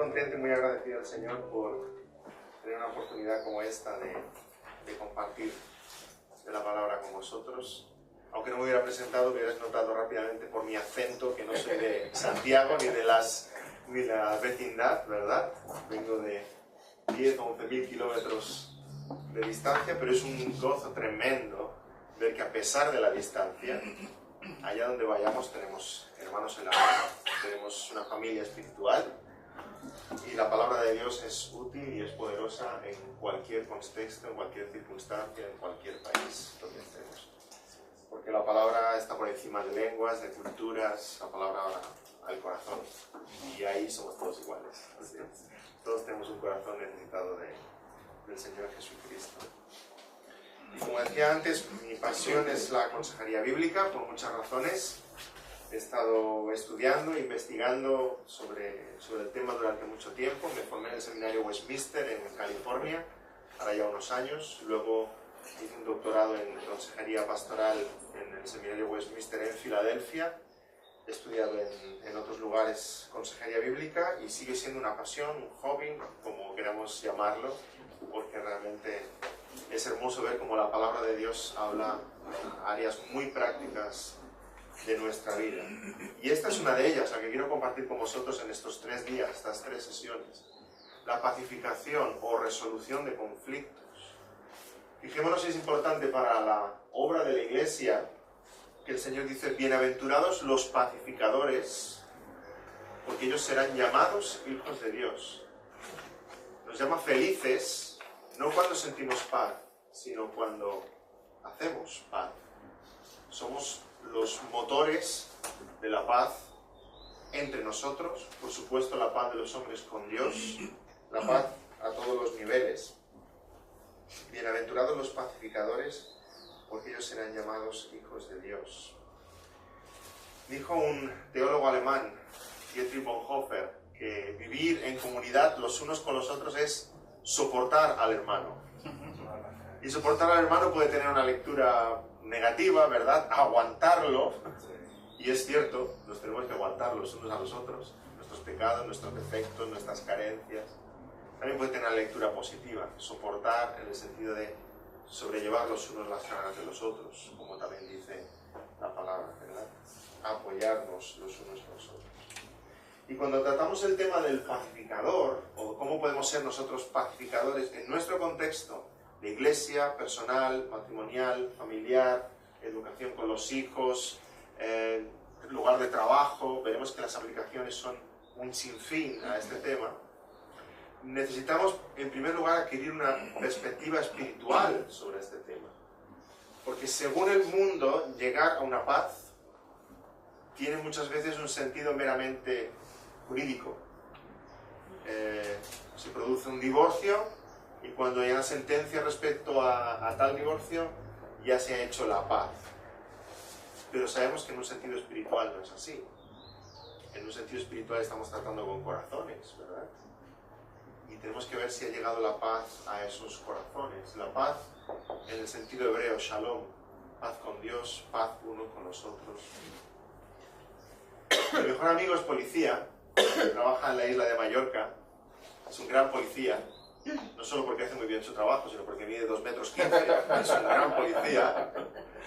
contento y muy agradecido al Señor por tener una oportunidad como esta de compartir de la palabra con vosotros. Aunque no me hubiera presentado, hubieras notado rápidamente por mi acento que no soy de Santiago ni de la vecindad, ¿verdad? Vengo de 10 o 11.000 kilómetros de distancia, pero es un gozo tremendo ver que a pesar de la distancia, allá donde vayamos tenemos hermanos en la fe, tenemos una familia espiritual y la palabra de Dios es útil y es poderosa en cualquier contexto, en cualquier circunstancia, en cualquier país donde estemos. Porque la palabra está por encima de lenguas, de culturas, la palabra habla al corazón y ahí somos todos iguales. Todos tenemos un corazón necesitado del Señor Jesucristo. Y como decía antes, mi pasión es la consejería bíblica por muchas razones. He estado estudiando, investigando sobre el tema durante mucho tiempo. Me formé en el seminario Westminster en California, ahora ya unos años. Luego hice un doctorado en consejería pastoral en el seminario Westminster en Filadelfia. He estudiado en otros lugares consejería bíblica y sigue siendo una pasión, un hobby, como queramos llamarlo, porque realmente es hermoso ver cómo la palabra de Dios habla áreas muy prácticas de nuestra vida. Y esta es una de ellas, la que quiero compartir con vosotros en estos 3 días, estas 3 sesiones. La pacificación o resolución de conflictos. Fijémonos si es importante para la obra de la Iglesia que el Señor dice: bienaventurados los pacificadores, porque ellos serán llamados hijos de Dios. Nos llama felices, no cuando sentimos paz, sino cuando hacemos paz. Somos los motores de la paz entre nosotros, por supuesto la paz de los hombres con Dios, la paz a todos los niveles. Bienaventurados los pacificadores, porque ellos serán llamados hijos de Dios. Dijo un teólogo alemán, Dietrich Bonhoeffer, que vivir en comunidad los unos con los otros es soportar al hermano. Y soportar al hermano puede tener una lectura negativa, ¿verdad? Aguantarlo. Y es cierto, nos tenemos que aguantar los unos a los otros. Nuestros pecados, nuestros defectos, nuestras carencias. También puede tener una lectura positiva. Soportar en el sentido de sobrellevar los unos las cargas de los otros, como también dice la palabra, ¿verdad? Apoyarnos los unos a los otros. Y cuando tratamos el tema del pacificador, o cómo podemos ser nosotros pacificadores en nuestro contexto de iglesia, personal, matrimonial, familiar, educación con los hijos, lugar de trabajo, veremos que las aplicaciones son un sinfín a este tema. Necesitamos, en primer lugar, adquirir una perspectiva espiritual sobre este tema. Porque según el mundo, llegar a una paz tiene muchas veces un sentido meramente jurídico. Se produce un divorcio y cuando hay una sentencia respecto a tal divorcio, ya se ha hecho la paz. Pero sabemos que en un sentido espiritual no es así. En un sentido espiritual estamos tratando con corazones, ¿verdad? Y tenemos que ver si ha llegado la paz a esos corazones. La paz en el sentido hebreo, shalom, paz con Dios, paz uno con los otros. Mi mejor amigo es policía, trabaja en la isla de Mallorca, es un gran policía, no solo porque hace muy bien su trabajo, sino porque mide 2,15 metros, es un gran policía,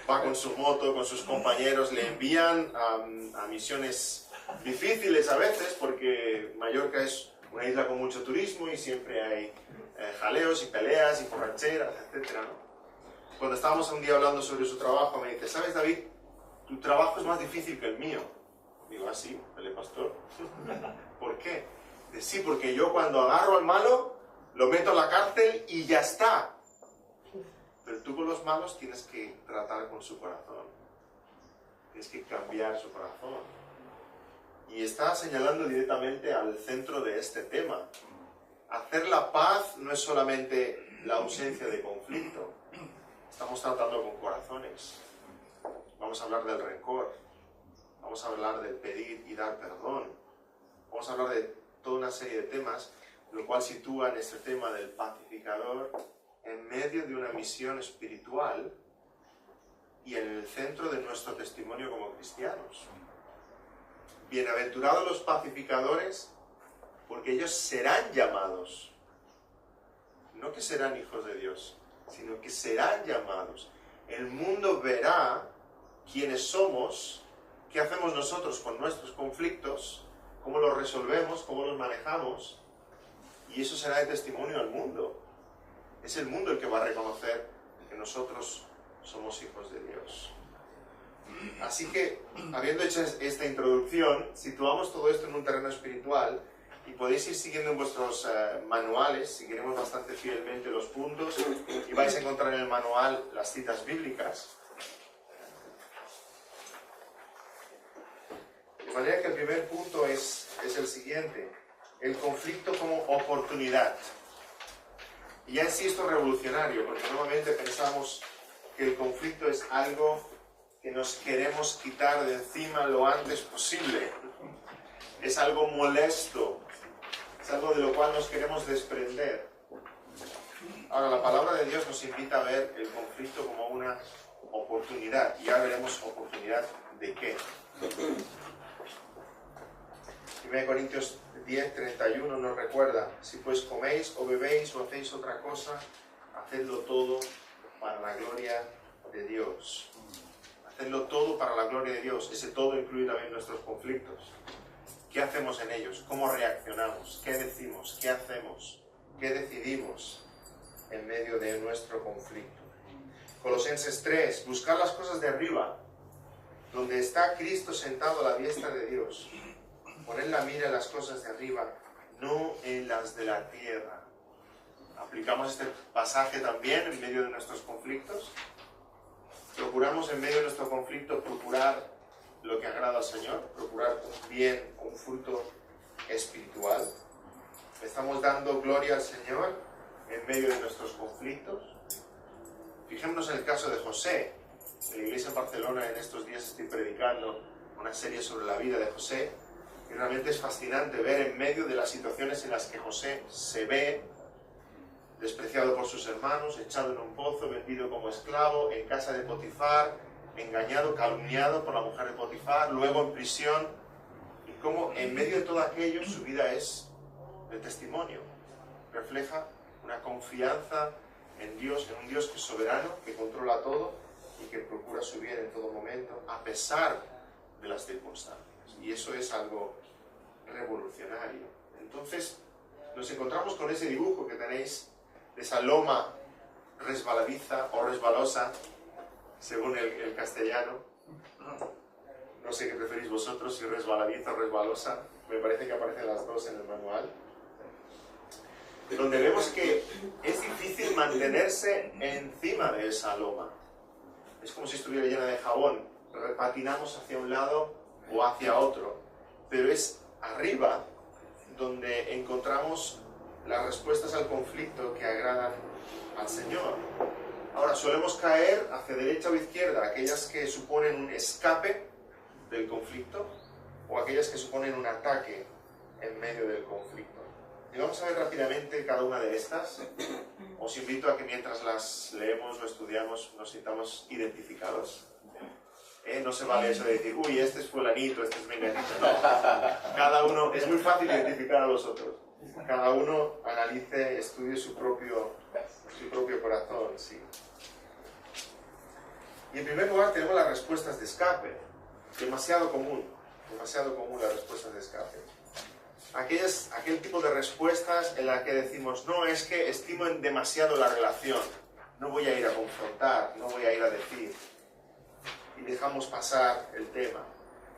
va con su moto, con sus compañeros, le envían a misiones difíciles a veces, porque Mallorca es una isla con mucho turismo y siempre hay jaleos y peleas y borracheras, etc., ¿no? Cuando estábamos un día hablando sobre su trabajo, me dice: ¿sabes, David? Tu trabajo es más difícil que el mío. Digo: ¿ah, sí? ¿El pastor? ¿Por qué? Dice: sí, porque yo cuando agarro al malo, lo meto en la cárcel y ya está. Pero tú con los malos tienes que tratar con su corazón. Tienes que cambiar su corazón. Y está señalando directamente al centro de este tema. Hacer la paz no es solamente la ausencia de conflicto. Estamos tratando con corazones. Vamos a hablar del rencor. Vamos a hablar del pedir y dar perdón. Vamos a hablar de toda una serie de temas, lo cual sitúa en este tema del pacificador en medio de una misión espiritual y en el centro de nuestro testimonio como cristianos. Bienaventurados los pacificadores, porque ellos serán llamados. No que serán hijos de Dios, sino que serán llamados. El mundo verá quiénes somos, qué hacemos nosotros con nuestros conflictos, cómo los resolvemos, cómo los manejamos, y eso será de testimonio al mundo. Es el mundo el que va a reconocer que nosotros somos hijos de Dios. Así que, habiendo hecho esta introducción, situamos todo esto en un terreno espiritual y podéis ir siguiendo en vuestros manuales, seguiremos bastante fielmente los puntos y vais a encontrar en el manual las citas bíblicas. De manera que el primer punto es el siguiente: el conflicto como oportunidad. Y ya en sí esto es revolucionario, porque normalmente pensamos que el conflicto es algo que nos queremos quitar de encima lo antes posible. Es algo molesto, es algo de lo cual nos queremos desprender. Ahora, la palabra de Dios nos invita a ver el conflicto como una oportunidad, y ahora veremos oportunidad de qué. 1 Corintios 10:31 nos recuerda: si pues coméis o bebéis o hacéis otra cosa, hacedlo todo para la gloria de Dios. Hacedlo todo para la gloria de Dios. Ese todo incluye también nuestros conflictos. ¿Qué hacemos en ellos? ¿Cómo reaccionamos? ¿Qué decimos? ¿Qué hacemos? ¿Qué decidimos en medio de nuestro conflicto? Colosenses 3: buscar las cosas de arriba, donde está Cristo sentado a la diestra de Dios. Poner la mira en las cosas de arriba, no en las de la tierra. ¿Aplicamos este pasaje también en medio de nuestros conflictos? ¿Procuramos en medio de nuestro conflicto procurar lo que agrada al Señor? ¿Procurar un bien, un fruto espiritual? ¿Estamos dando gloria al Señor en medio de nuestros conflictos? Fijémonos en el caso de José. En la iglesia en Barcelona en estos días estoy predicando una serie sobre la vida de José. Y realmente es fascinante ver en medio de las situaciones en las que José se ve despreciado por sus hermanos, echado en un pozo, vendido como esclavo, en casa de Potifar, engañado, calumniado por la mujer de Potifar, luego en prisión, y cómo en medio de todo aquello su vida es de testimonio. Refleja una confianza en Dios, en un Dios que es soberano, que controla todo y que procura su bien en todo momento, a pesar de las circunstancias. Y eso es algo revolucionario. Entonces, nos encontramos con ese dibujo que tenéis de esa loma resbaladiza o resbalosa, según el castellano. No sé qué preferís vosotros, si resbaladiza o resbalosa. Me parece que aparecen las dos en el manual. Donde vemos que es difícil mantenerse encima de esa loma. Es como si estuviera llena de jabón. Patinamos hacia un lado o hacia otro. Pero es arriba donde encontramos las respuestas al conflicto que agradan al Señor. Ahora, solemos caer hacia derecha o izquierda, aquellas que suponen un escape del conflicto o aquellas que suponen un ataque en medio del conflicto. Y vamos a ver rápidamente cada una de estas. Os invito a que mientras las leemos o estudiamos nos sintamos identificados. No se vale eso de decir, uy, este es fulanito, este es menganito. No. Cada uno, es muy fácil identificar a los otros. Cada uno analice, estudie su propio corazón, sí. Y en primer lugar tenemos las respuestas de escape. Demasiado común las respuestas de escape. Aquel tipo de respuestas en la que decimos, no, es que estimo en demasiado la relación, no voy a ir a confrontar, no voy a ir a decir, y dejamos pasar el tema.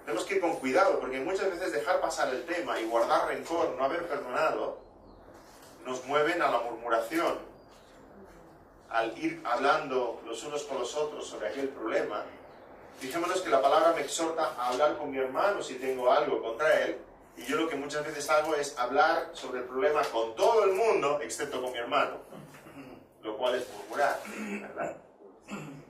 Tenemos que ir con cuidado, porque muchas veces dejar pasar el tema y guardar rencor, no haber perdonado, nos mueven a la murmuración. Al ir hablando los unos con los otros sobre aquel problema, fijémonos que la palabra me exhorta a hablar con mi hermano si tengo algo contra él, y yo lo que muchas veces hago es hablar sobre el problema con todo el mundo, excepto con mi hermano, lo cual es murmurar, ¿verdad?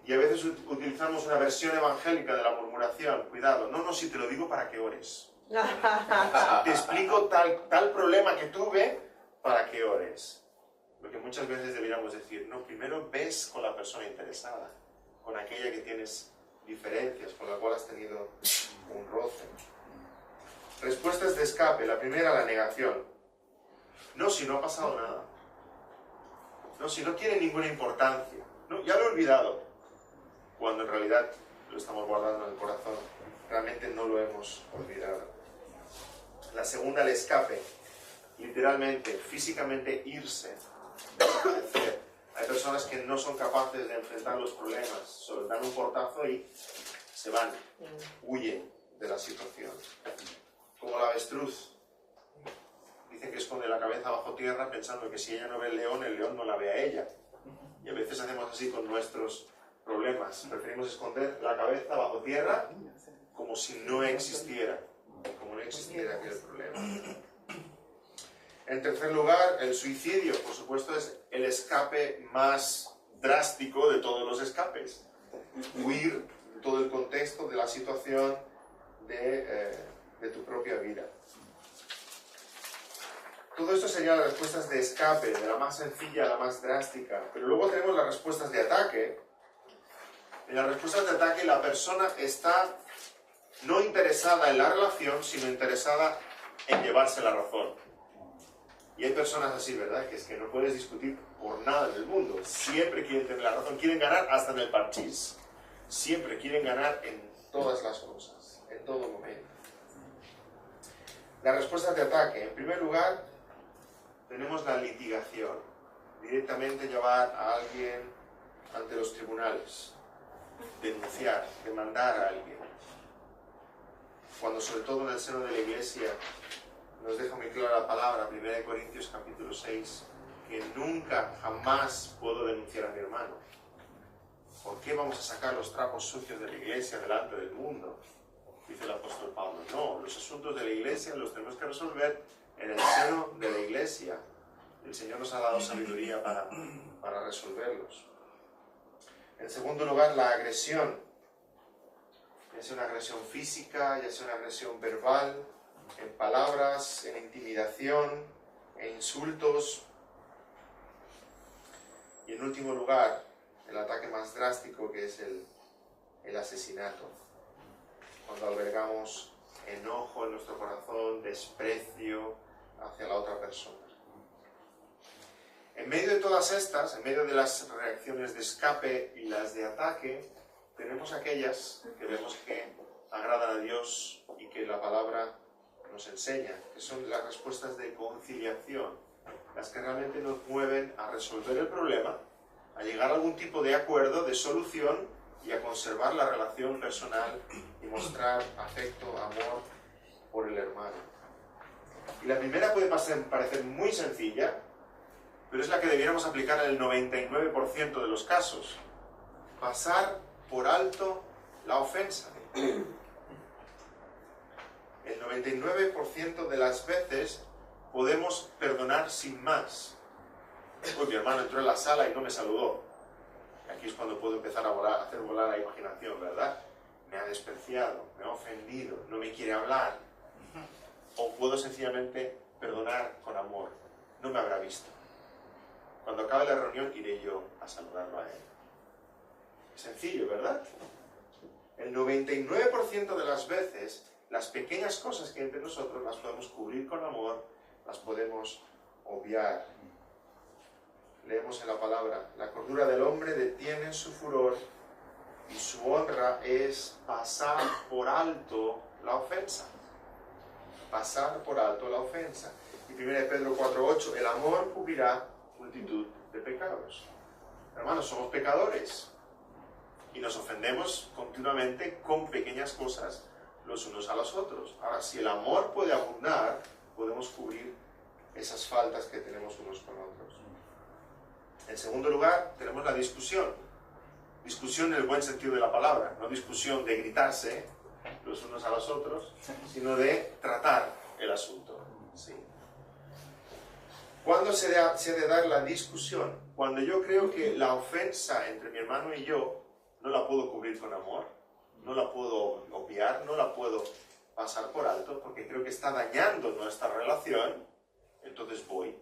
Y a veces utilizamos una versión evangélica de la murmuración. Cuidado, no, si te lo digo para que ores. Te explico tal problema que tuve para que ores. Lo que muchas veces deberíamos decir, no, primero ves con la persona interesada, con aquella que tienes diferencias, con la cual has tenido un roce. Respuestas de escape. La primera, la negación. No, si no ha pasado nada. No, si no tiene ninguna importancia. No, ya lo he olvidado. Cuando en realidad lo estamos guardando en el corazón. Realmente no lo hemos olvidado. La segunda, el escape. Literalmente, físicamente irse, desaparecer. Hay personas que no son capaces de enfrentar los problemas, solo dan un portazo y se van, huyen de la situación. Como la avestruz. Dicen que esconde la cabeza bajo tierra pensando que si ella no ve el león no la ve a ella. Y a veces hacemos así con nuestros problemas. Preferimos esconder la cabeza bajo tierra como si no existiera. Como no existiera aquel problema. En tercer lugar, el suicidio, por supuesto, es el escape más drástico de todos los escapes. Huir de todo el contexto, de la situación, de tu propia vida. Todo esto serían las respuestas de escape, de la más sencilla a la más drástica. Pero luego tenemos las respuestas de ataque. En las respuestas de ataque la persona está no interesada en la relación, sino interesada en llevarse la razón. Y hay personas así, ¿verdad? Que es que no puedes discutir por nada en el mundo. Siempre quieren tener la razón. Quieren ganar hasta en el parchís. Siempre quieren ganar en todas las cosas, en todo momento. Las respuestas de ataque. En primer lugar, tenemos la litigación. Directamente llevar a alguien ante los tribunales. Denunciar, demandar a alguien. Cuando sobre todo en el seno de la Iglesia nos deja muy clara la palabra, 1 Corintios capítulo 6, que nunca, jamás puedo denunciar a mi hermano. ¿Por qué vamos a sacar los trapos sucios de la Iglesia delante del mundo? Dice el apóstol Pablo. No, los asuntos de la Iglesia los tenemos que resolver en el seno de la Iglesia. El Señor nos ha dado sabiduría para resolverlos. En segundo lugar, la agresión. Ya sea una agresión física, ya sea una agresión verbal, en palabras, en intimidación, en insultos. Y en último lugar, el ataque más drástico, que es el asesinato. Cuando albergamos enojo en nuestro corazón, desprecio hacia la otra persona. En medio de todas estas, en medio de las reacciones de escape y las de ataque, tenemos aquellas que vemos que agradan a Dios y que la palabra nos enseña, que son las respuestas de conciliación, las que realmente nos mueven a resolver el problema, a llegar a algún tipo de acuerdo, de solución y a conservar la relación personal y mostrar afecto, amor por el hermano. Y la primera puede parecer muy sencilla, pero es la que debiéramos aplicar en el 99% de los casos. Pasar por alto la ofensa. El 99% de las veces podemos perdonar sin más. Uy, mi hermano entró en la sala y no me saludó. Aquí es cuando puedo empezar a hacer volar la imaginación, ¿verdad? Me ha despreciado, me ha ofendido, no me quiere hablar. O puedo sencillamente perdonar con amor. No me habrá visto. Cuando acabe la reunión iré yo a saludarlo a él. Sencillo, ¿verdad? El 99% de las veces, las pequeñas cosas que hay entre nosotros las podemos cubrir con amor, las podemos obviar. Leemos en la palabra, la cordura del hombre detiene su furor y su honra es pasar por alto la ofensa. Pasar por alto la ofensa. Y 1 Pedro 4:8, el amor cubrirá multitud de pecados. Hermanos, somos pecadores y nos ofendemos continuamente con pequeñas cosas los unos a los otros. Ahora, si el amor puede abundar, podemos cubrir esas faltas que tenemos unos con otros. En segundo lugar, tenemos la discusión. Discusión en el buen sentido de la palabra, no discusión de gritarse los unos a los otros, sino de tratar el asunto. ¿Sí? ¿Cuándo se ha de dar la discusión? Cuando yo creo que la ofensa entre mi hermano y yo no la puedo cubrir con amor, no la puedo obviar, no la puedo pasar por alto, porque creo que está dañando nuestra relación, entonces voy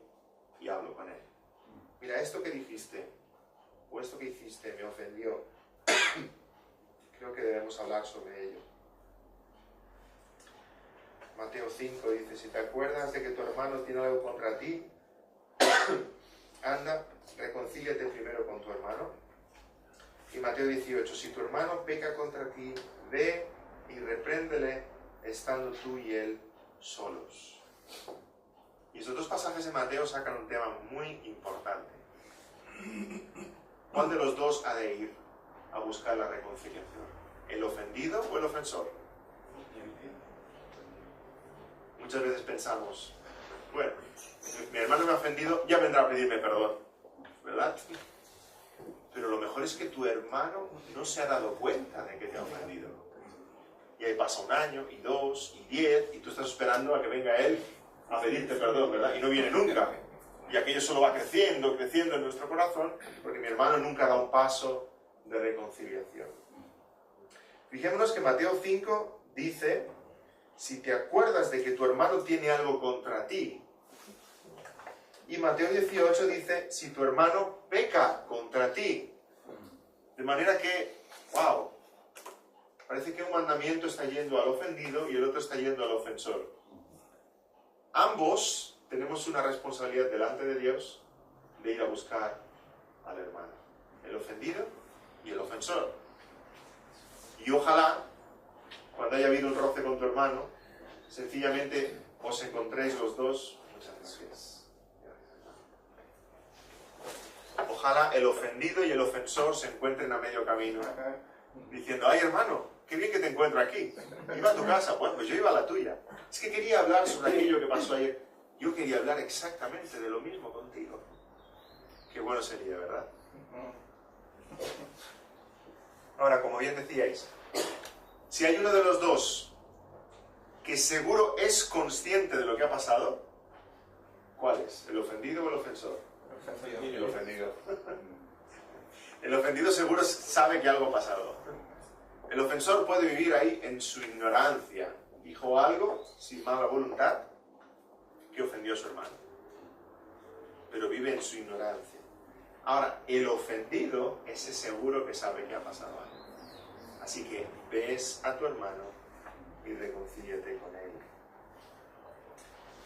y hablo con él. Mira, esto que dijiste, o esto que hiciste me ofendió. Creo que debemos hablar sobre ello. Mateo 5 dice, si te acuerdas de que tu hermano tiene algo contra ti, anda, reconcíliate primero con tu hermano. Y Mateo 18, si tu hermano peca contra ti, ve y repréndele estando tú y él solos. Y esos dos pasajes de Mateo sacan un tema muy importante. ¿Cuál de los dos ha de ir a buscar la reconciliación? ¿El ofendido o el ofensor? Muchas veces pensamos, bueno, mi hermano me ha ofendido, ya vendrá a pedirme perdón, ¿verdad? Pero lo mejor es que tu hermano no se ha dado cuenta de que te ha ofendido. Y ahí pasa 1 año, y 2, y 10, y tú estás esperando a que venga él a pedirte perdón, ¿verdad? Y no viene nunca. Y aquello solo va creciendo, creciendo en nuestro corazón, porque mi hermano nunca da un paso de reconciliación. Fijémonos que Mateo 5 dice, si te acuerdas de que tu hermano tiene algo contra ti. Y Mateo 18 dice, si tu hermano peca contra ti. De manera que, wow, parece que un mandamiento está yendo al ofendido y el otro está yendo al ofensor. Ambos tenemos una responsabilidad delante de Dios de ir a buscar al hermano, el ofendido y el ofensor. Y ojalá, cuando haya habido un roce con tu hermano, sencillamente os encontréis los dos. Muchas gracias. Ojalá el ofendido y el ofensor se encuentren a medio camino, diciendo, ay hermano, qué bien que te encuentro aquí. Iba a tu casa, bueno, pues yo iba a la tuya. Es que quería hablar sobre aquello que pasó ayer. Yo quería hablar exactamente de lo mismo contigo. Qué bueno sería, ¿verdad? Ahora, como bien decíais, si hay uno de los dos que seguro es consciente de lo que ha pasado, ¿cuál es? ¿El ofendido o el ofensor? El ofendido. El ofendido seguro sabe que algo ha pasado. El ofensor puede vivir ahí en su ignorancia. Dijo algo sin mala voluntad que ofendió a su hermano. Pero vive en su ignorancia. Ahora, el ofendido, ese seguro que sabe que ha pasado algo. Así que ves a tu hermano y reconcíliate con él.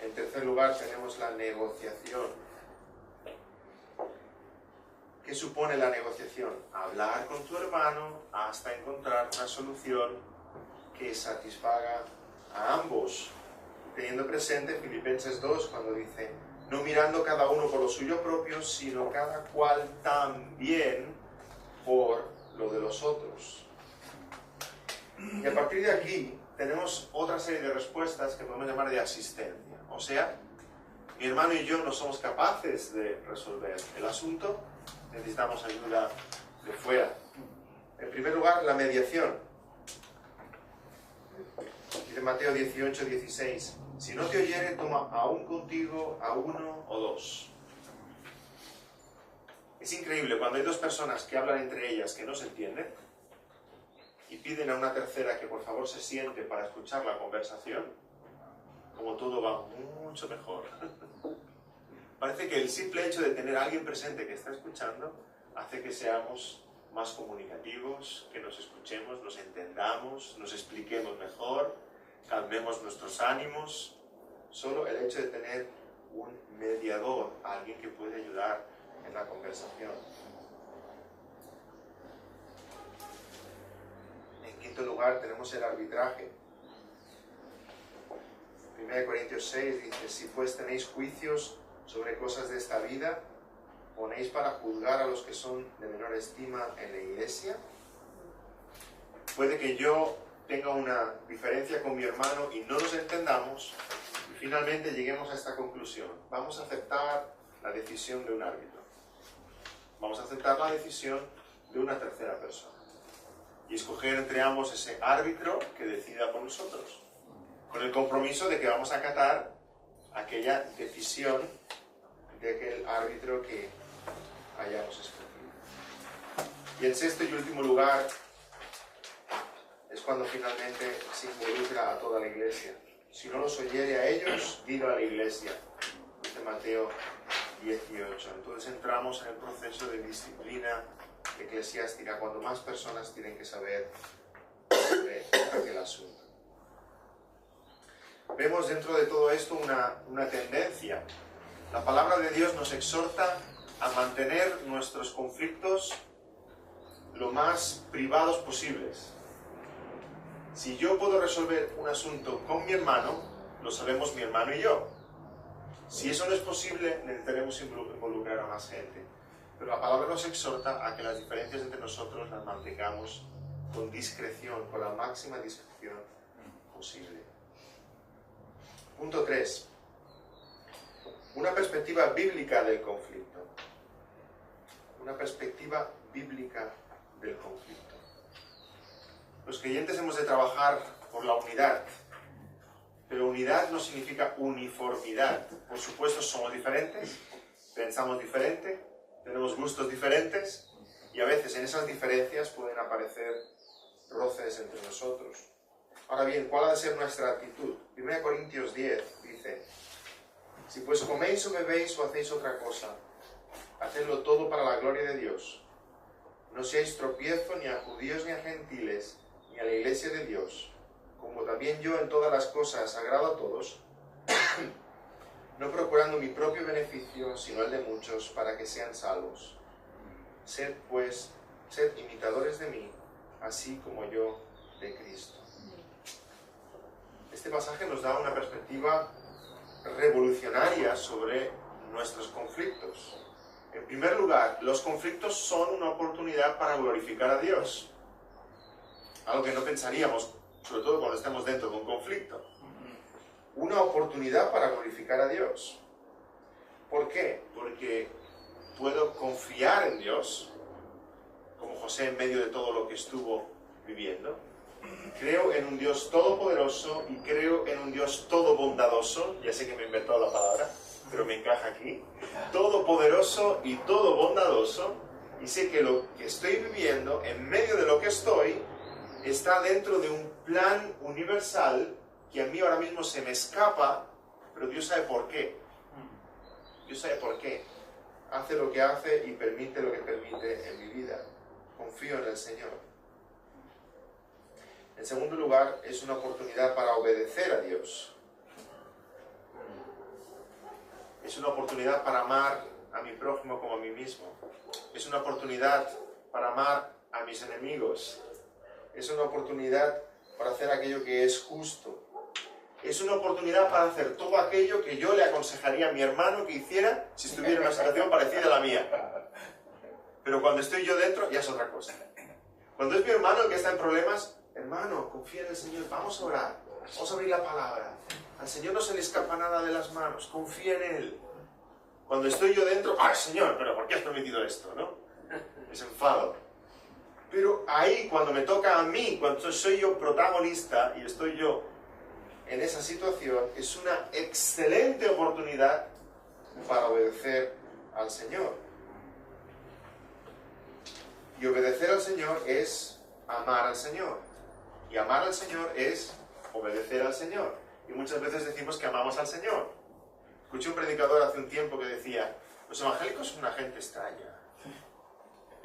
En tercer lugar tenemos la negociación. ¿Qué supone la negociación? Hablar con tu hermano hasta encontrar una solución que satisfaga a ambos. Teniendo presente Filipenses 2 cuando dice, no mirando cada uno por lo suyo propio, sino cada cual también por lo de los otros. Y a partir de aquí tenemos otra serie de respuestas que podemos llamar de asistencia. O sea, mi hermano y yo no somos capaces de resolver el asunto, necesitamos ayuda de fuera. En primer lugar, la mediación. Dice Mateo 18, 16. Si no te oyere, toma aún contigo a 1 o 2. Es increíble cuando hay dos personas que hablan entre ellas que no se entienden y piden a una tercera que por favor se siente para escuchar la conversación, como todo va mucho mejor. Parece que el simple hecho de tener a alguien presente que está escuchando hace que seamos más comunicativos, que nos escuchemos, nos entendamos, nos expliquemos mejor, calmemos nuestros ánimos. Solo el hecho de tener un mediador, alguien que puede ayudar en la conversación. En quinto lugar tenemos el arbitraje. 1 Corintios 6 dice, si pues tenéis juicios sobre cosas de esta vida, ¿ponéis para juzgar a los que son de menor estima en la iglesia? Puede que yo tenga una diferencia con mi hermano y no nos entendamos y finalmente lleguemos a esta conclusión. Vamos a aceptar la decisión de un árbitro. Vamos a aceptar la decisión de una tercera persona y escoger entre ambos ese árbitro que decida por nosotros, con el compromiso de que vamos a acatar aquella decisión de aquel árbitro que hayamos escogido. Y en sexto y último lugar es cuando finalmente se involucra a toda la iglesia. Si no los oyere a ellos, dilo a la iglesia, dice Mateo 18. Entonces entramos en el proceso de disciplina eclesiástica, cuando más personas tienen que saber sobre aquel asunto. vemos dentro de todo esto una tendencia. La palabra de Dios nos exhorta a mantener nuestros conflictos lo más privados posibles. Si yo puedo resolver un asunto con mi hermano, lo sabemos mi hermano y yo. Si eso no es posible, necesitaremos involucrar a más gente. Pero la palabra nos exhorta a que las diferencias entre nosotros las mantengamos con discreción, con la máxima discreción posible. Punto 3. Una perspectiva bíblica del conflicto. Una perspectiva bíblica del conflicto. Los creyentes hemos de trabajar por la unidad, pero unidad no significa uniformidad. Por supuesto somos diferentes, pensamos diferente, tenemos gustos diferentes y a veces en esas diferencias pueden aparecer roces entre nosotros. Ahora bien, ¿cuál ha de ser nuestra actitud? 1 Corintios 10 dice: si pues coméis o bebéis o hacéis otra cosa, hacedlo todo para la gloria de Dios. No seáis tropiezo ni a judíos ni a gentiles, ni a la iglesia de Dios, como también yo en todas las cosas agrado a todos, no procurando mi propio beneficio, sino el de muchos, para que sean salvos. Sed imitadores de mí, así como yo de Cristo. Este pasaje nos da una perspectiva revolucionaria sobre nuestros conflictos. En primer lugar, los conflictos son una oportunidad para glorificar a Dios. Algo que no pensaríamos, sobre todo cuando estamos dentro de un conflicto. Una oportunidad para glorificar a Dios. ¿Por qué? Porque puedo confiar en Dios, como José en medio de todo lo que estuvo viviendo. Creo en un Dios todopoderoso y creo en un Dios todo bondadoso. Ya sé que me he inventado la palabra, pero me encaja aquí. Todopoderoso y todo bondadoso. Y sé que lo que estoy viviendo, en medio de lo que estoy, está dentro de un plan universal que a mí ahora mismo se me escapa, pero Dios sabe por qué. Dios sabe por qué. Hace lo que hace y permite lo que permite en mi vida. Confío en el Señor. En segundo lugar, es una oportunidad para obedecer a Dios. Es una oportunidad para amar a mi prójimo como a mí mismo. Es una oportunidad para amar a mis enemigos. Es una oportunidad para hacer aquello que es justo. Es una oportunidad para hacer todo aquello que yo le aconsejaría a mi hermano que hiciera si estuviera en una situación parecida a la mía. Pero cuando estoy yo dentro, ya es otra cosa. Cuando es mi hermano el que está en problemas, hermano, confía en el Señor, vamos a orar, vamos a abrir la palabra. Al Señor no se le escapa nada de las manos, confía en Él. Cuando estoy yo dentro, ¡ay, Señor, pero por qué has permitido esto?, ¿no? Me enfado. Pero ahí, cuando me toca a mí, cuando soy yo protagonista y estoy yo en esa situación, es una excelente oportunidad para obedecer al Señor. Y obedecer al Señor es amar al Señor. Y amar al Señor es obedecer al Señor. Y muchas veces decimos que amamos al Señor. Escuché un predicador hace un tiempo que decía: los evangélicos son una gente extraña.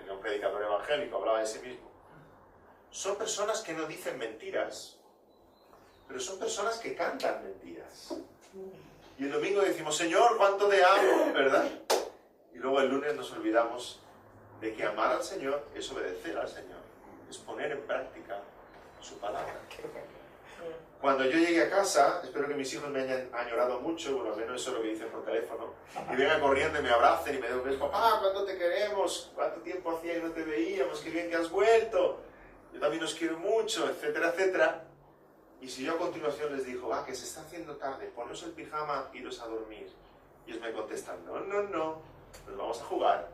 Era un predicador evangélico, hablaba de sí mismo. Son personas que no dicen mentiras, pero son personas que cantan mentiras. Y el domingo decimos: Señor, cuánto te amo, ¿verdad? Y luego el lunes nos olvidamos de que amar al Señor es obedecer al Señor, es poner en práctica su palabra. Cuando yo llegue a casa, espero que mis hijos me hayan añorado mucho, bueno, al menos eso es lo que dicen por teléfono, y vengan corriendo y me abracen y me den un beso: papá, ¿cuánto te queremos? ¿Cuánto tiempo hacía que no te veíamos? ¡Qué bien que has vuelto! Yo también os quiero mucho, etcétera, etcétera. Y si yo a continuación les digo: que se está haciendo tarde, poneos el pijama, iros a dormir, y ellos me contestan: no, pues vamos a jugar.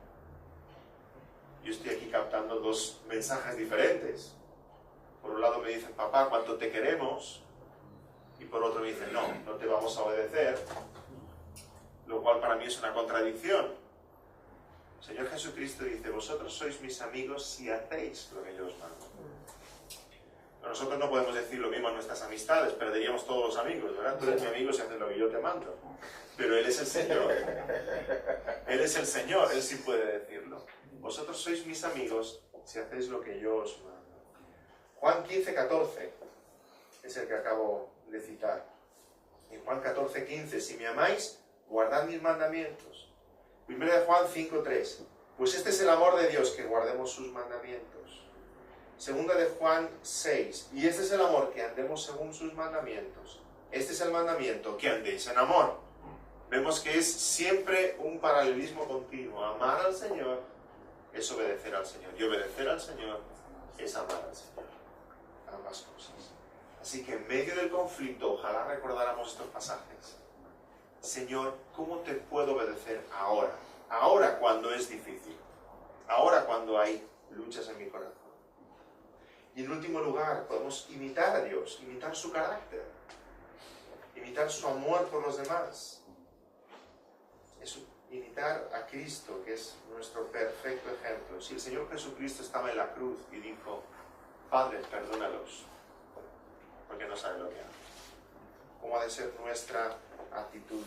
Yo estoy aquí captando dos mensajes diferentes. Por un lado me dicen: papá, cuánto te queremos, y por otro me dicen: no te vamos a obedecer, lo cual para mí es una contradicción. El Señor Jesucristo dice: vosotros sois mis amigos si hacéis lo que yo os mando. Nosotros no podemos decir lo mismo a nuestras amistades, perderíamos todos los amigos, ¿verdad? Tú eres mi amigo si haces lo que yo te mando. Pero Él es el Señor. Él es el Señor, Él sí puede decirlo. Vosotros sois mis amigos si hacéis lo que yo os mando. Juan 15:14 es el que acabo de citar. En Juan 14:15, si me amáis, guardad mis mandamientos. 1 de Juan 5:3, pues este es el amor de Dios, que guardemos sus mandamientos. 2 de Juan 6, y este es el amor, que andemos según sus mandamientos. Este es el mandamiento, que andéis en amor. Vemos que es siempre un paralelismo continuo. Amar al Señor es obedecer al Señor, y obedecer al Señor es amar al Señor. Ambas cosas. Así que en medio del conflicto, ojalá recordáramos estos pasajes. Señor, ¿cómo te puedo obedecer ahora? Ahora cuando es difícil. Ahora cuando hay luchas en mi corazón. Y en último lugar, podemos imitar a Dios, imitar su carácter, imitar su amor por los demás. Es imitar a Cristo, que es nuestro perfecto ejemplo. Si el Señor Jesucristo estaba en la cruz y dijo, Padre, perdónalos, porque no saben lo que hacen. ¿Cómo ha de ser nuestra actitud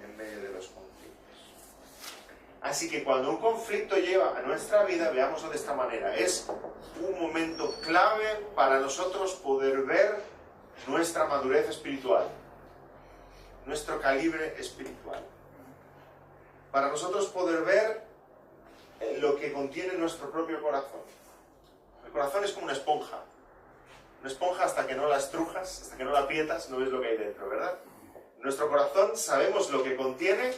en medio de los conflictos? Así que cuando un conflicto llega a nuestra vida, veámoslo de esta manera. Es un momento clave para nosotros poder ver nuestra madurez espiritual, nuestro calibre espiritual. Para nosotros poder ver lo que contiene nuestro propio corazón. El corazón es como una esponja. Una esponja, hasta que no la estrujas, hasta que no la aprietas, no ves lo que hay dentro, ¿verdad? Nuestro corazón sabemos lo que contiene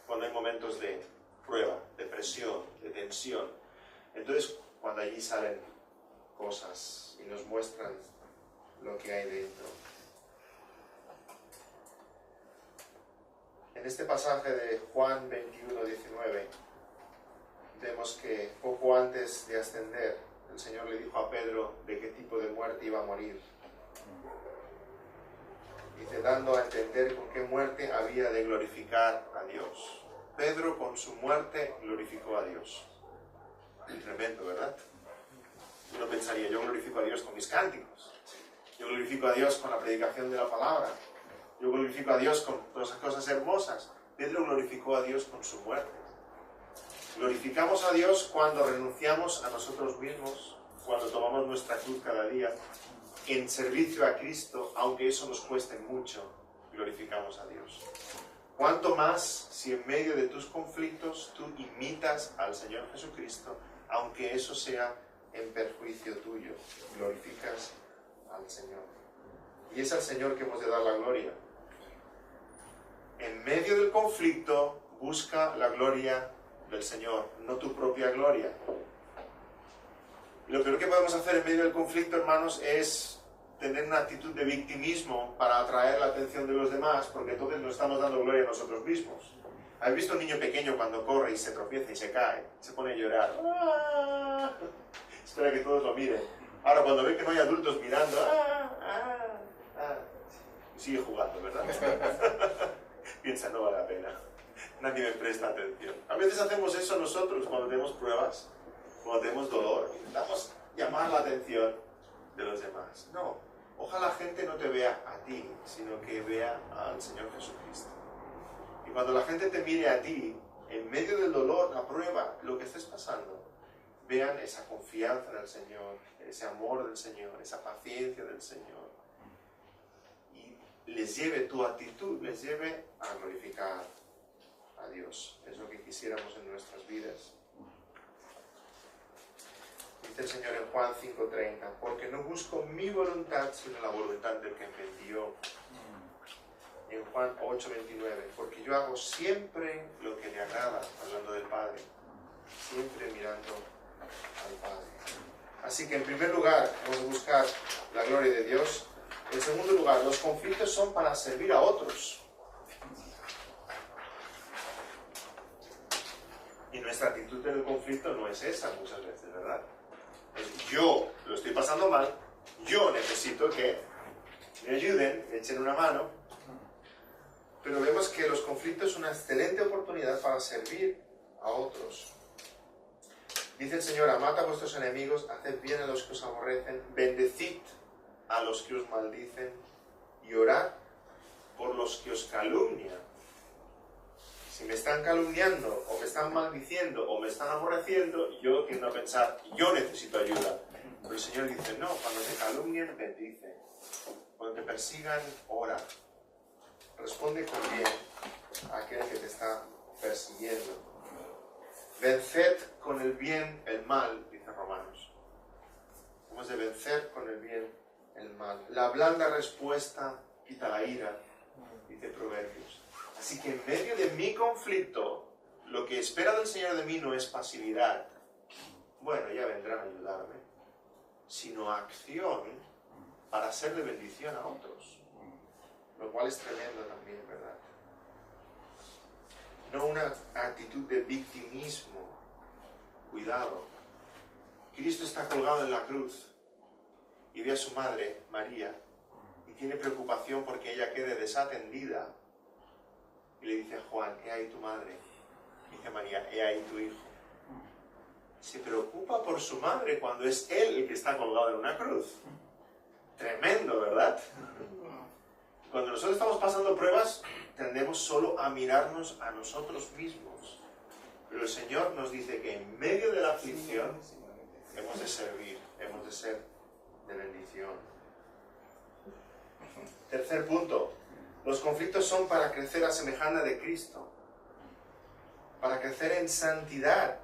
cuando hay momentos de prueba, de presión, de tensión. Entonces, cuando allí salen cosas y nos muestran lo que hay dentro. En este pasaje de Juan 21:19 vemos que poco antes de ascender, el Señor le dijo a Pedro de qué tipo de muerte iba a morir. Dice, dando a entender con qué muerte había de glorificar a Dios. Pedro con su muerte glorificó a Dios. Tremendo, ¿verdad? Uno pensaría, yo glorifico a Dios con mis cánticos. Yo glorifico a Dios con la predicación de la palabra. Yo glorifico a Dios con todas esas cosas hermosas. Pedro glorificó a Dios con su muerte. Glorificamos a Dios cuando renunciamos a nosotros mismos, cuando tomamos nuestra cruz cada día, en servicio a Cristo, aunque eso nos cueste mucho, glorificamos a Dios. ¿Cuánto más si en medio de tus conflictos tú imitas al Señor Jesucristo, aunque eso sea en perjuicio tuyo? Glorificas al Señor. Y es al Señor que hemos de dar la gloria. En medio del conflicto, busca la gloria del Señor, no tu propia gloria. Lo peor que podemos hacer en medio del conflicto, hermanos, es tener una actitud de victimismo para atraer la atención de los demás, porque entonces nos estamos dando gloria a nosotros mismos. ¿Habéis visto un niño pequeño cuando corre y se tropieza y se cae? Se pone a llorar. ¡Ah! Espera que todos lo miren. Ahora, cuando ve que no hay adultos mirando, sigue jugando, ¿verdad? Piensa, no vale la pena. Nadie me presta atención. A veces hacemos eso nosotros cuando tenemos pruebas, cuando tenemos dolor. Intentamos llamar la atención de los demás. No, ojalá la gente no te vea a ti, sino que vea al Señor Jesucristo. Y cuando la gente te mire a ti, en medio del dolor, la prueba, lo que estés pasando, vean esa confianza en el Señor, ese amor del Señor, esa paciencia del Señor. Y les lleve tu actitud, les lleve a glorificar a Dios. Es lo que quisiéramos en nuestras vidas. Dice el Señor en Juan 5:30, porque no busco mi voluntad, sino la voluntad del que me envió. En Juan 8:29, porque yo hago siempre lo que le agrada, hablando del Padre, siempre mirando al Padre. Así que en primer lugar, vamos a buscar la gloria de Dios. En segundo lugar, los conflictos son para servir a otros. Y nuestra actitud en el conflicto no es esa muchas veces, ¿verdad? Yo lo estoy pasando mal, yo necesito que me ayuden, me echen una mano, pero vemos que los conflictos son una excelente oportunidad para servir a otros. Dice el Señor, amad a vuestros enemigos, haced bien a los que os aborrecen, bendecid a los que os maldicen y orad por los que os calumnian. Si me están calumniando, o me están maldiciendo, o me están aborreciendo, yo tiendo a pensar, yo necesito ayuda. Pero el Señor dice, no, cuando te calumnien, bendice. Cuando te persigan, ora. responde con bien a aquel que te está persiguiendo. Venced con el bien el mal, dice Romanos. Hemos de vencer con el bien el mal. La blanda respuesta quita la ira, dice Proverbios. Así que en medio de mi conflicto, lo que espera del Señor de mí no es pasividad. Bueno, ya vendrán a ayudarme, sino acción para ser de bendición a otros. Lo cual es tremendo también, ¿verdad? No una actitud de victimismo. Cuidado. Cristo está colgado en la cruz y ve a su madre, María, y tiene preocupación porque ella quede desatendida. Y le dice a Juan, he ahí tu madre. Dice María, he ahí tu hijo. Se preocupa por su madre cuando es él el que está colgado en una cruz. Tremendo, ¿verdad? Cuando nosotros estamos pasando pruebas, tendemos solo a mirarnos a nosotros mismos. Pero el Señor nos dice que en medio de la aflicción hemos de servir, hemos de ser de bendición. Tercer punto. Los conflictos son para crecer a semejanza de Cristo. Para crecer en santidad.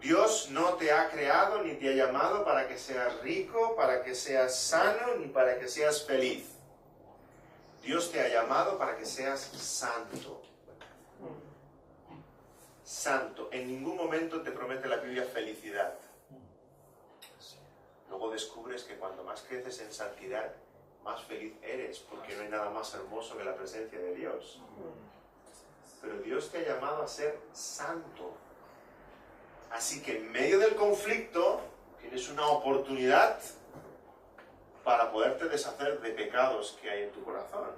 Dios no te ha creado ni te ha llamado para que seas rico, para que seas sano, ni para que seas feliz. Dios te ha llamado para que seas santo. Santo. En ningún momento te promete la Biblia felicidad. Luego descubres que cuanto más creces en santidad, más feliz eres, porque no hay nada más hermoso que la presencia de Dios. Pero Dios te ha llamado a ser santo. Así que en medio del conflicto tienes una oportunidad para poderte deshacer de pecados que hay en tu corazón.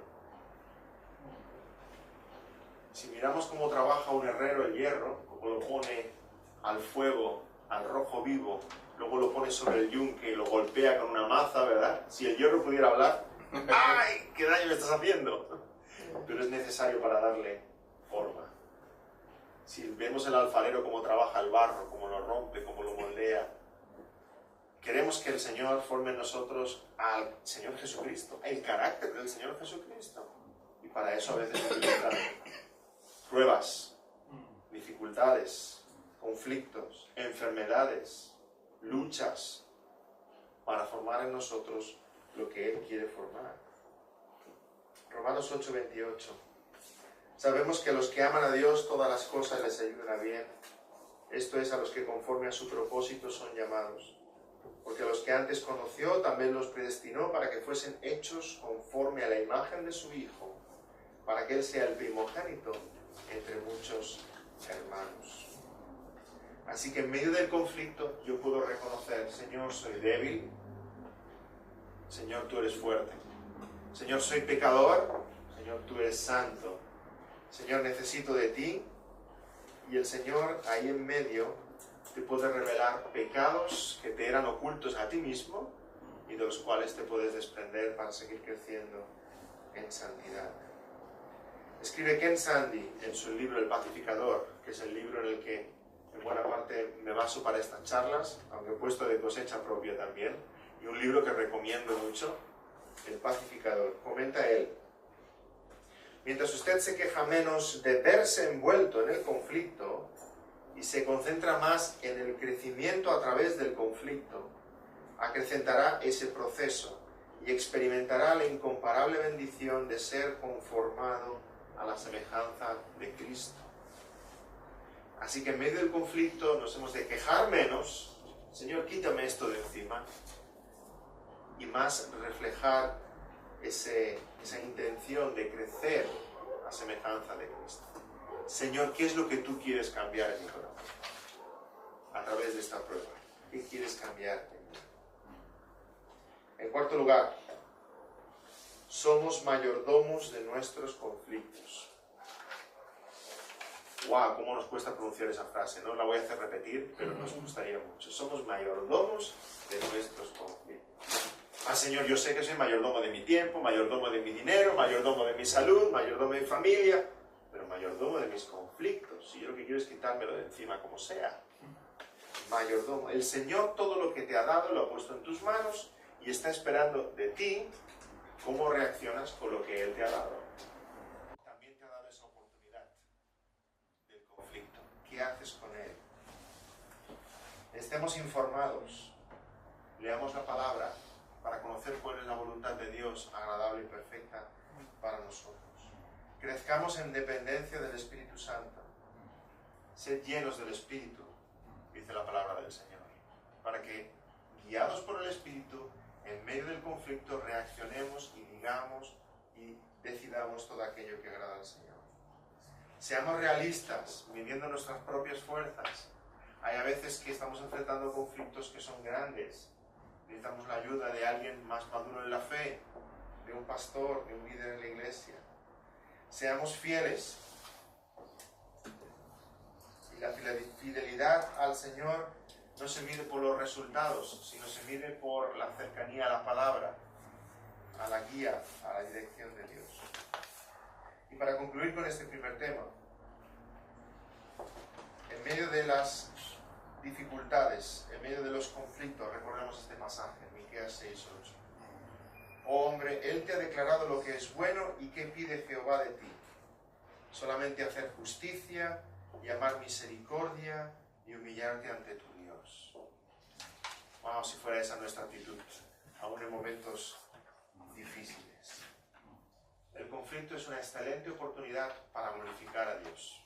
Si miramos cómo trabaja un herrero el hierro, cómo lo pone al fuego, al rojo vivo, luego lo pone sobre el yunque y lo golpea con una maza, ¿verdad? Si el hierro pudiera hablar, ¡ay! ¡Qué daño me estás haciendo! Pero es necesario para darle forma. Si vemos el alfarero cómo trabaja el barro, cómo lo rompe, cómo lo moldea, queremos que el Señor forme en nosotros al Señor Jesucristo, el carácter del Señor Jesucristo. Y para eso a veces utilizan pruebas, dificultades, conflictos, enfermedades, luchas, para formar en nosotros lo que Él quiere formar. Romanos 8:28. Sabemos que a los que aman a Dios todas las cosas les ayudan a bien. Esto es, a los que conforme a su propósito son llamados. Porque a los que antes conoció también los predestinó para que fuesen hechos conforme a la imagen de su Hijo, para que Él sea el primogénito entre muchos hermanos. Así que en medio del conflicto yo puedo reconocer, Señor, soy débil. Señor, tú eres fuerte. Señor, soy pecador. Señor, tú eres santo. Señor, necesito de ti. Y el Señor ahí en medio te puede revelar pecados que te eran ocultos a ti mismo y de los cuales te puedes desprender para seguir creciendo en santidad. Escribe Ken Sande en su libro El Pacificador, que es el libro en el que en buena parte me baso para estas charlas, aunque he puesto de cosecha propia también, y un libro que recomiendo mucho, El Pacificador. Comenta él: mientras usted se queja menos de verse envuelto en el conflicto y se concentra más en el crecimiento a través del conflicto, acrecentará ese proceso y experimentará la incomparable bendición de ser conformado a la semejanza de Cristo. Así que en medio del conflicto nos hemos de quejar menos, Señor, quítame esto de encima, y más reflejar esa intención de crecer a semejanza de Cristo. Señor, ¿qué es lo que tú quieres cambiar en mi corazón? A través de esta prueba, ¿qué quieres cambiar en mí? En cuarto lugar, somos mayordomos de nuestros conflictos. ¡Wow! ¿Cómo nos cuesta pronunciar esa frase? No la voy a hacer repetir, pero nos gustaría mucho. Somos mayordomos de nuestros conflictos. Ah, Señor, yo sé que soy mayordomo de mi tiempo, mayordomo de mi dinero, mayordomo de mi salud, mayordomo de mi familia, pero mayordomo de mis conflictos. Y yo lo que quiero es quitármelo de encima como sea. Mayordomo. El Señor todo lo que te ha dado lo ha puesto en tus manos y está esperando de ti cómo reaccionas con lo que Él te ha dado. qué haces con él. Estemos informados, leamos la palabra para conocer cuál es la voluntad de Dios agradable y perfecta para nosotros. Crezcamos en dependencia del Espíritu Santo. Sed llenos del Espíritu, dice la palabra del Señor, para que, guiados por el Espíritu, en medio del conflicto reaccionemos y digamos y decidamos todo aquello que agrada al Señor. Seamos realistas, midiendo nuestras propias fuerzas. Hay a veces que estamos enfrentando conflictos que son grandes. Necesitamos la ayuda de alguien más maduro en la fe, de un pastor, de un líder en la iglesia. Seamos fieles. Y la fidelidad al Señor no se mide por los resultados, sino se mide por la cercanía a la palabra, a la guía, a la dirección de Dios. Y para concluir con este primer tema, en medio de las dificultades, en medio de los conflictos, recordemos este pasaje, Miqueas 6:8. Oh hombre, Él te ha declarado lo que es bueno y qué pide Jehová de ti. Solamente hacer justicia y amar misericordia y humillarte ante tu Dios. Wow, si fuera esa nuestra actitud, aún en momentos difíciles. El conflicto es una excelente oportunidad para glorificar a Dios.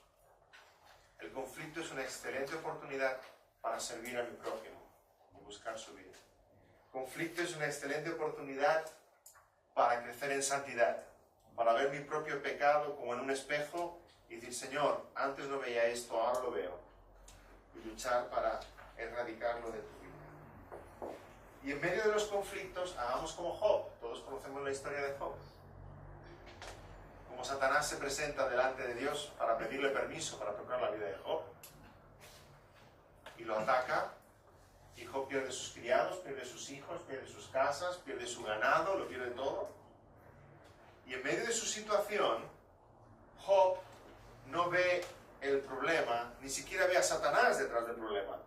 El conflicto es una excelente oportunidad para servir a mi prójimo y buscar su vida. El conflicto es una excelente oportunidad para crecer en santidad, para ver mi propio pecado como en un espejo y decir, Señor, antes no veía esto, ahora lo veo. Y luchar para erradicarlo de tu vida. Y en medio de los conflictos, hagamos como Job. Todos conocemos la historia de Job. Como Satanás se presenta delante de Dios para pedirle permiso para tocar la vida de Job. Y lo ataca. Y Job pierde sus criados, pierde sus hijos, pierde sus casas, pierde su ganado, lo pierde todo. Y en medio de su situación, Job no ve el problema, ni siquiera ve a Satanás detrás del problema.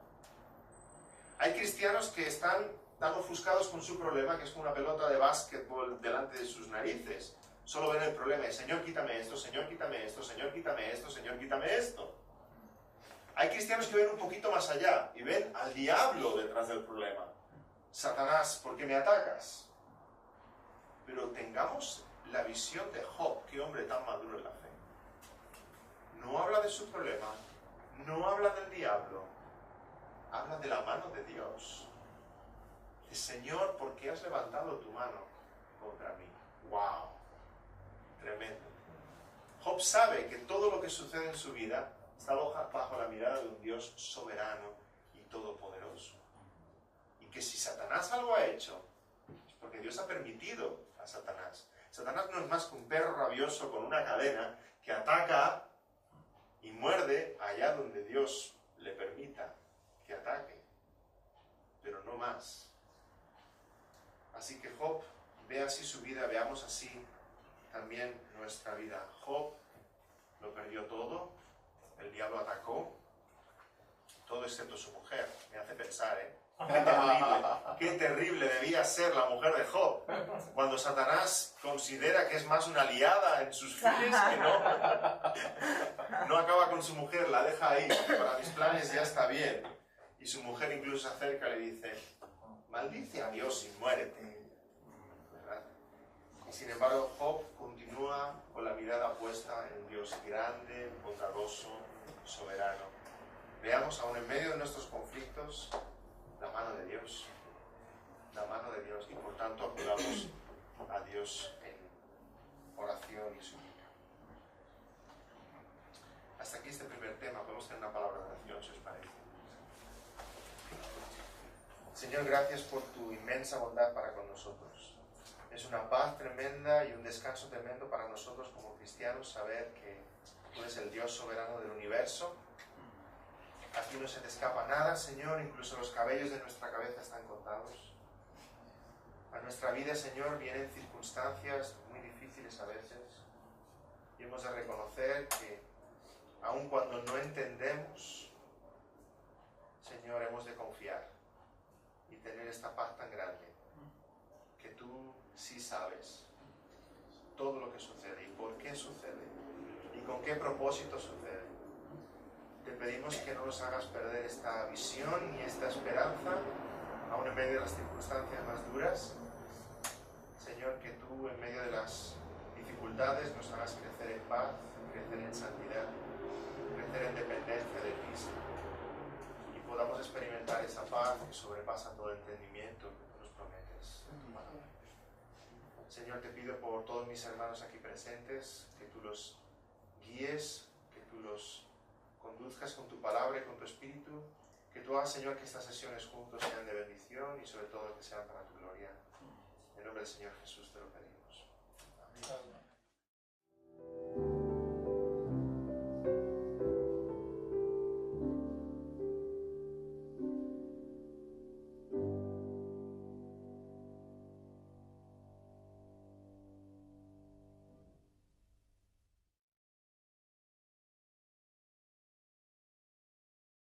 Hay cristianos que están tan ofuscados con su problema que es como una pelota de básquetbol delante de sus narices. Solo ven el problema y, Señor, quítame esto, Señor, quítame esto, Señor, quítame esto, Señor, quítame esto. Hay cristianos que ven un poquito más allá y ven al diablo detrás del problema. Satanás, ¿por qué me atacas? Pero tengamos la visión de Job, qué hombre tan maduro en la fe. No habla de su problema, no habla del diablo, habla de la mano de Dios. Dice, Señor, ¿por qué has levantado tu mano contra mí? ¡Wow! Tremendo. Job sabe que todo lo que sucede en su vida está bajo la mirada de un Dios soberano y todopoderoso. Y que si Satanás algo ha hecho, es porque Dios ha permitido a Satanás. Satanás no es más que un perro rabioso con una cadena que ataca y muerde allá donde Dios le permita que ataque. Pero no más. Así que Job ve así su vida, veamos así también nuestra vida. Job lo perdió todo, el diablo atacó, todo excepto su mujer. Me hace pensar, qué terrible debía ser la mujer de Job, cuando Satanás considera que es más una aliada en sus fines que no acaba con su mujer, la deja ahí, para mis planes ya está bien. Y su mujer incluso se acerca y le dice, maldice a Dios y muérete. ¿Verdad? Y sin embargo, Job continúa con la mirada puesta en Dios grande, bondadoso, soberano. Veamos, aún en medio de nuestros conflictos, la mano de Dios. La mano de Dios. Y por tanto, acudamos a Dios en oración y súplica. Hasta aquí este primer tema. Podemos tener una palabra de oración, si os parece. Señor, gracias por tu inmensa bondad para con nosotros. Es una paz tremenda y un descanso tremendo para nosotros como cristianos saber que tú eres el Dios soberano del universo. A ti no se te escapa nada, Señor, incluso los cabellos de nuestra cabeza están contados. A nuestra vida, Señor, vienen circunstancias muy difíciles a veces y hemos de reconocer que aun cuando no entendemos, Señor, hemos de confiar y tener esta paz tan grande, que tú sí sabes todo lo que sucede y por qué sucede y con qué propósito sucede. te pedimos que no nos hagas perder esta visión y esta esperanza, aún en medio de las circunstancias más duras. Señor, que tú en medio de las dificultades nos hagas crecer en paz, crecer en santidad, crecer en dependencia de ti, Señor. Y podamos experimentar esa paz que sobrepasa todo entendimiento que tú nos prometes en tu palabra. Señor, te pido por todos mis hermanos aquí presentes, que tú los guíes, que tú los conduzcas con tu palabra y con tu espíritu, que tú hagas, Señor, que estas sesiones juntos sean de bendición y sobre todo que sean para tu gloria. En nombre del Señor Jesús te lo pedimos. Amén.